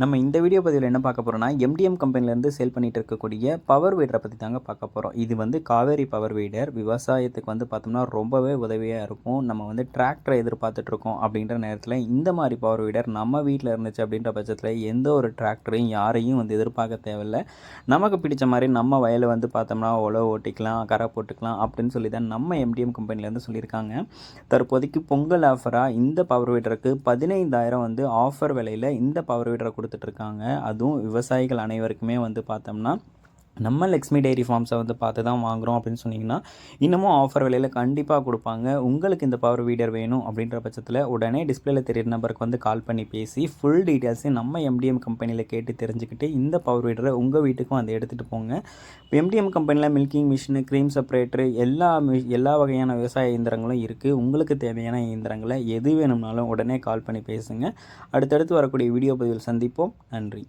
நம்ம இந்த வீடியோ பதிவில் என்ன பார்க்க போகிறோம்னா எம்டிஎம் கம்பெனிலேருந்து சேல் பண்ணிட்டு இருக்கக்கூடிய பவர் வீடரை பற்றி தாங்க பார்க்க போகிறோம். இது வந்து காவேரி பவர் வீடர். விவசாயத்துக்கு வந்து பார்த்தோம்னா ரொம்பவே உதவியாக இருக்கும். நம்ம வந்து டிராக்டரை எதிர்பார்த்துட்ருக்கோம் அப்படின்ற நேரத்தில் இந்த மாதிரி பவர் வீடர் நம்ம வீட்டில் இருந்துச்சு அப்படின்ற பட்சத்தில் எந்த ஒரு டிராக்டரையும் யாரையும் வந்து எதிர்பார்க்க தேவையில்லை. நமக்கு பிடிச்ச மாதிரி நம்ம வயலை வந்து பார்த்தோம்னா உழவு ஓட்டிக்கலாம், கரை போட்டுக்கலாம் அப்படின்னு சொல்லி தான் நம்ம எம்டிஎம் கம்பெனிலேருந்து சொல்லியிருக்காங்க. தற்போதைக்கு பொங்கல் ஆஃபராக இந்த பவர் வீடருக்கு 15,000 வந்து ஆஃபர் விலையில் இந்த பவர் வீடரை கொடுத்துட்ருக்காங்க. அதுவும் விவசாயிகள் அனைவருக்குமே வந்து பார்த்தோம்னா நம்ம லக்ஷ்மி டெய்ரி ஃபார்ம்ஸை வந்து பார்த்து தான் வாங்குகிறோம் அப்படின்னு சொன்னிங்கன்னா இன்னமும் ஆஃபர் விலையில் கண்டிப்பாக கொடுப்பாங்க. உங்களுக்கு இந்த பவர் வீடர் வேணும் அப்படின்ற பட்சத்தில் உடனே டிஸ்பிளேல தெரியுற நம்பருக்கு வந்து கால் பண்ணி பேசி ஃபுல் டீட்டெயில்ஸையும் நம்ம எம்டிஎம் கம்பெனியில் கேட்டு தெரிஞ்சுக்கிட்டு இந்த பவர் வீடரை உங்கள் வீட்டுக்கும் வந்து எடுத்துகிட்டு போங்க. எம்டிஎம் கம்பெனியில் மில்கிங் மிஷினு, க்ரீம் செப்பரேட்டரு, எல்லா வகையான விவசாய இயந்திரங்களும் இருக்குது. உங்களுக்கு தேவையான இயந்திரங்களை எது வேணும்னாலும் உடனே கால் பண்ணி பேசுங்க. அடுத்தடுத்து வரக்கூடிய வீடியோ பதிவில் சந்திப்போம். நன்றி.